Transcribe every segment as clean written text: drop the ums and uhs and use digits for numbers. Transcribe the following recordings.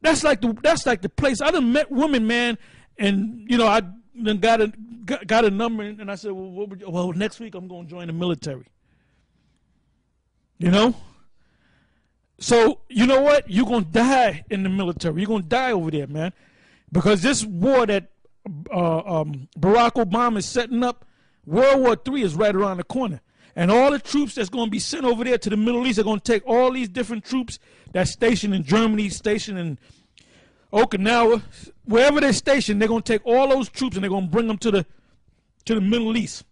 That's like the place. I done met women, man, and I then got a number, and I said, well, next week I'm going to join the military. So you know what? You're going to die in the military. You're going to die over there, man, because this war that Barack Obama is setting up, World War III is right around the corner. And all the troops that's going to be sent over there to the Middle East are going to take all these different troops that's stationed in Germany, stationed in Okinawa, wherever they're stationed, they're going to take all those troops and they're going to bring them to the Middle East.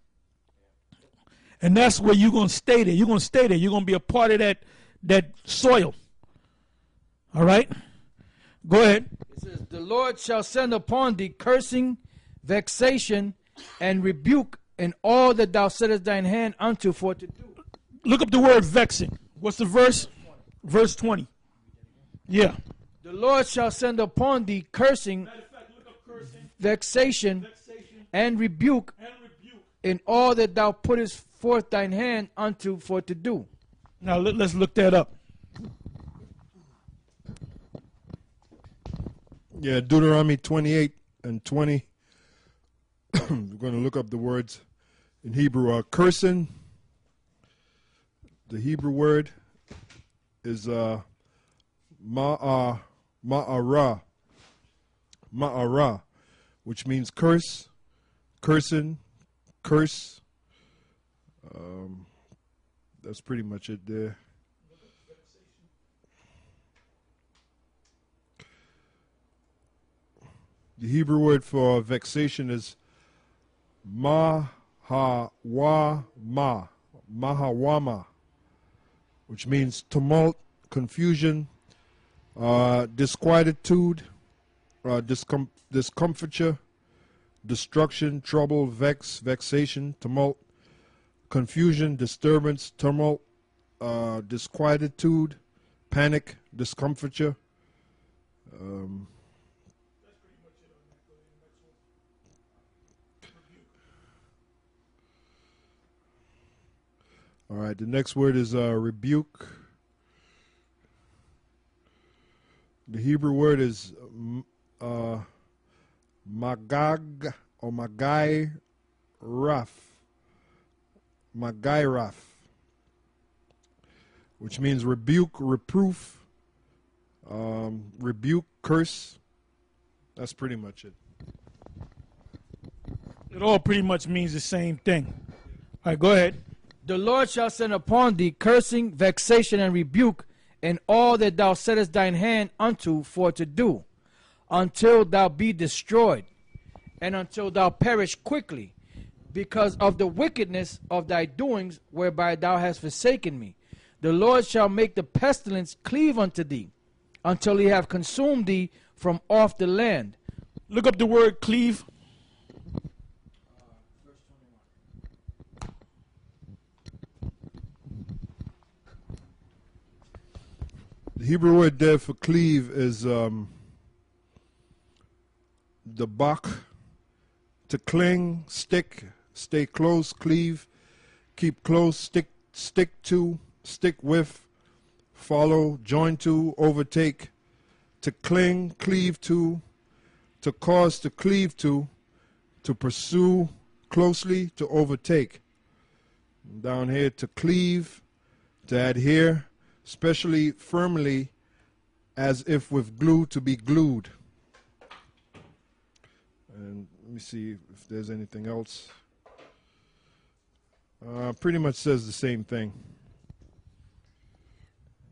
And that's where you're going to stay there. You're going to stay there. You're going to be a part of that soil. All right? Go ahead. It says, the Lord shall send upon thee cursing, vexation, and rebuke in all that thou settest thine hand unto for to do. Look up the word vexing. What's the verse? Verse 20. Yeah. The Lord shall send upon thee cursing, vexation, and rebuke in all that thou puttest forth thine hand unto for to do. Now let's look that up. Yeah, Deuteronomy 28 and 20. We're going to look up the words in Hebrew. Cursing, the Hebrew word is ma'ara, which means curse, cursing, curse. That's pretty much it there. The Hebrew word for vexation is mahawama, which means tumult, confusion, disquietude, discomfiture, destruction, trouble, vexation, tumult, confusion, disturbance, tumult, disquietude, panic, discomfiture. All right, the next word is rebuke. The Hebrew word is magag or magairaf, which means rebuke, reproof, rebuke, curse. That's pretty much it. It all pretty much means the same thing. All right, go ahead. The Lord shall send upon thee cursing, vexation, and rebuke in all that thou settest thine hand unto for to do, until thou be destroyed, and until thou perish quickly, because of the wickedness of thy doings whereby thou hast forsaken me. The Lord shall make the pestilence cleave unto thee, until he have consumed thee from off the land. Look up the word cleave. The Hebrew word there for cleave is the bach, to cling, stick, stay close, cleave, keep close, stick to, stick with, follow, join to, overtake, to cling, cleave to cause to cleave to pursue closely, to overtake. And down here, to cleave, to adhere, especially firmly, as if with glue, to be glued. And let me see if there's anything else. Pretty much says the same thing.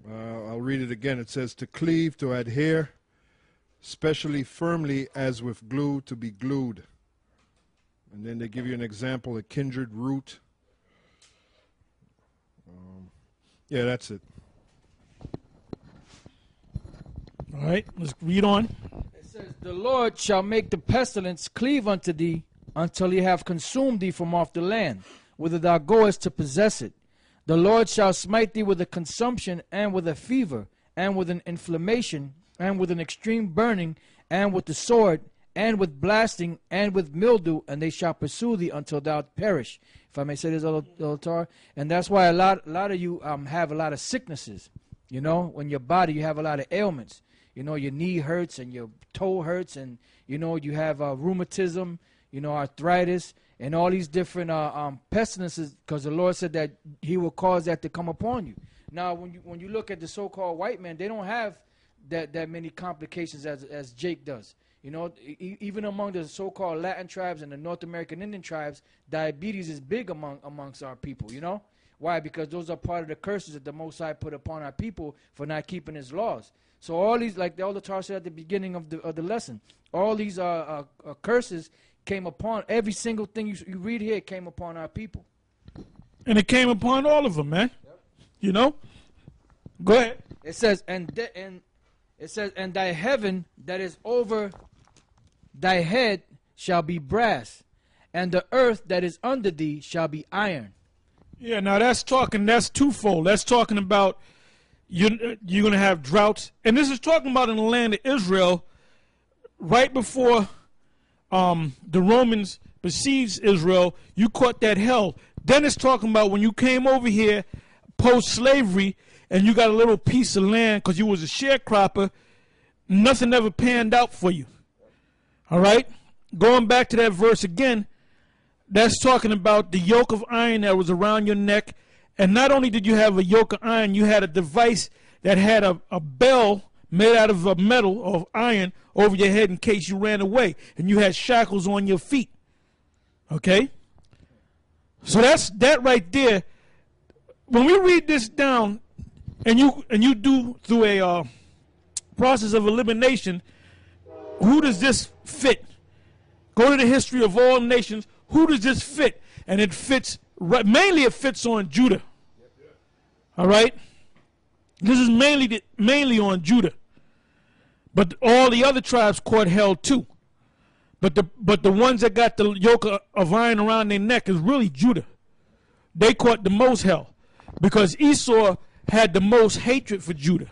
I'll read it again. It says to cleave, to adhere, especially firmly, as with glue, to be glued. And then they give you an example, a kindred root. Yeah, that's it. All right, let's read on. It says, the Lord shall make the pestilence cleave unto thee, until he have consumed thee from off the land, whither thou goest to possess it. The Lord shall smite thee with a consumption, and with a fever, and with an inflammation, and with an extreme burning, and with the sword, and with blasting, and with mildew, and they shall pursue thee until thou perish. If I may say this, Tar. And that's why a lot of you have a lot of sicknesses. You know, in your body you have a lot of ailments. you know, your knee hurts and your toe hurts, and you know, you have rheumatism, you know, arthritis, and all these different pestilences, because the Lord said that He will cause that to come upon you. Now, when you look at the so-called white man, they don't have that many complications as Jake does. You know, even among the so-called Latin tribes and the North American Indian tribes, diabetes is big amongst our people, you know. Why? Because those are part of the curses that the Most High put upon our people for not keeping His laws. So all these, like the Elder Tar said at the beginning of the lesson, all these curses came upon, every single thing you read here came upon our people. And it came upon all of them, man. Yep. You know? Go ahead. It says, and thy heaven that is over thy head shall be brass, and the earth that is under thee shall be iron. Yeah, now that's twofold. That's talking about you're going to have droughts. And this is talking about in the land of Israel right before the Romans besieged Israel. You caught that hell. Then it's talking about when you came over here post-slavery and you got a little piece of land because you was a sharecropper, nothing ever panned out for you. All right? Going back to that verse again, that's talking about the yoke of iron that was around your neck. And not only did you have a yoke of iron, you had a device that had a bell made out of a metal or iron over your head in case you ran away. And you had shackles on your feet. Okay? So that's that right there. When we read this down, and you do through a process of elimination, who does this fit? Go to the history of all nations. Who does this fit? And it fits, mainly it fits on Judah. All right? This is mainly on Judah. But all the other tribes caught hell too. But the ones that got the yoke of iron around their neck is really Judah. They caught the most hell because Esau had the most hatred for Judah.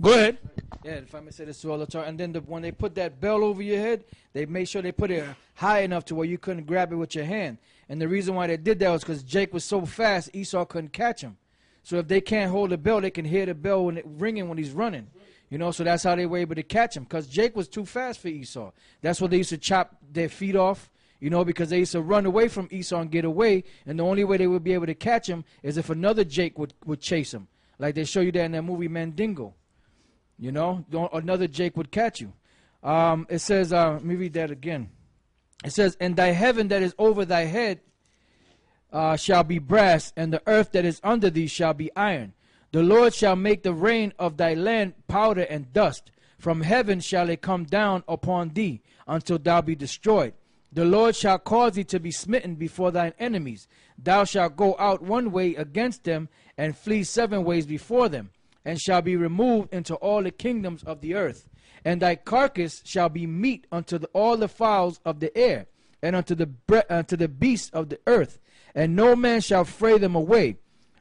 Go ahead. Yeah, if I may say this to all the time. And then when they put that bell over your head, they made sure they put it high enough to where you couldn't grab it with your hand. And the reason why they did that was because Jake was so fast, Esau couldn't catch him. So if they can't hold the bell, they can hear the bell ringing when he's running. You know, so that's how they were able to catch him, because Jake was too fast for Esau. That's why they used to chop their feet off, you know, because they used to run away from Esau and get away. And the only way they would be able to catch him is if another Jake would chase him. Like they show you that in that movie Mandingo. You know, another Jake would catch you. It says, let me read that again. It says, and thy heaven that is over thy head shall be brass, and the earth that is under thee shall be iron. The Lord shall make the rain of thy land powder and dust. From heaven shall it come down upon thee, until thou be destroyed. The Lord shall cause thee to be smitten before thine enemies. Thou shalt go out one way against them, and flee 7 ways before them, and shall be removed into all the kingdoms of the earth. And thy carcass shall be meat unto all the fowls of the air, and unto the beasts of the earth, and no man shall fray them away.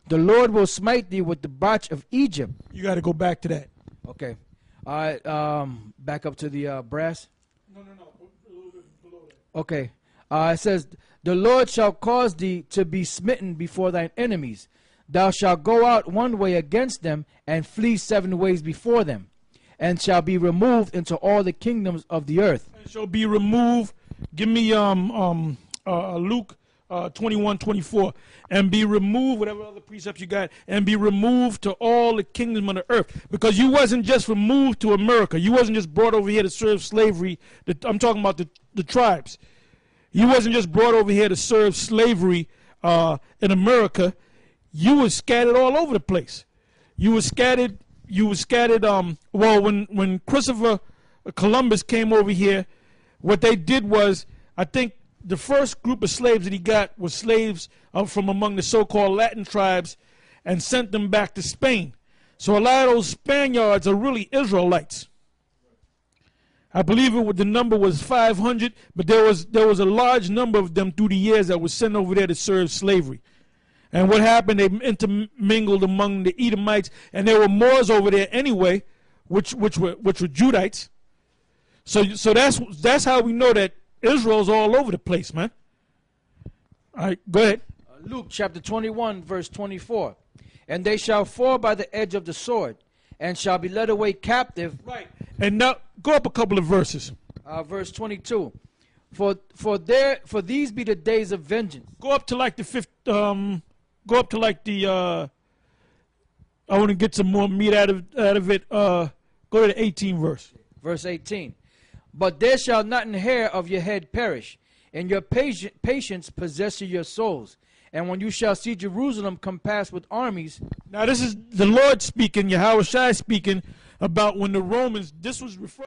The Lord will smite thee with the botch of Egypt. You got to go back to that. Okay. All right. Back up to the brass. No. A little bit below that. Okay. It says, the Lord shall cause thee to be smitten before thine enemies. Thou shalt go out one way against them, and flee 7 ways before them, and shall be removed into all the kingdoms of the earth. And shall be removed. Give me Luke 21:24, and be removed, whatever other precepts you got, and be removed to all the kingdoms of the earth. Because you wasn't just removed to America. You wasn't just brought over here to serve slavery. I'm talking about the tribes. You wasn't just brought over here to serve slavery in America. You were scattered all over the place. You were scattered. Well, when Christopher Columbus came over here, what they did was, I think the first group of slaves that he got was slaves from among the so-called Latin tribes, and sent them back to Spain. So a lot of those Spaniards are really Israelites. I believe the number was 500, but there was a large number of them through the years that was sent over there to serve slavery. And what happened, they intermingled among the Edomites, and there were Moors over there anyway, which were Judites. So that's how we know that Israel's all over the place, man. All right, go ahead. Luke chapter 21, verse 24. And they shall fall by the edge of the sword, and shall be led away captive. Right. And now go up a couple of verses. Verse 22. For these be the days of vengeance. Go up to like the fifth. Go up to like the. I want to get some more meat out of it. Go to the 18th verse. Verse 18. But there shall not an hair of your head perish, and your patience possess your souls. And when you shall see Jerusalem compassed with armies. Now this is the Lord speaking, Yahweh Shai speaking about when the Romans. This was referred.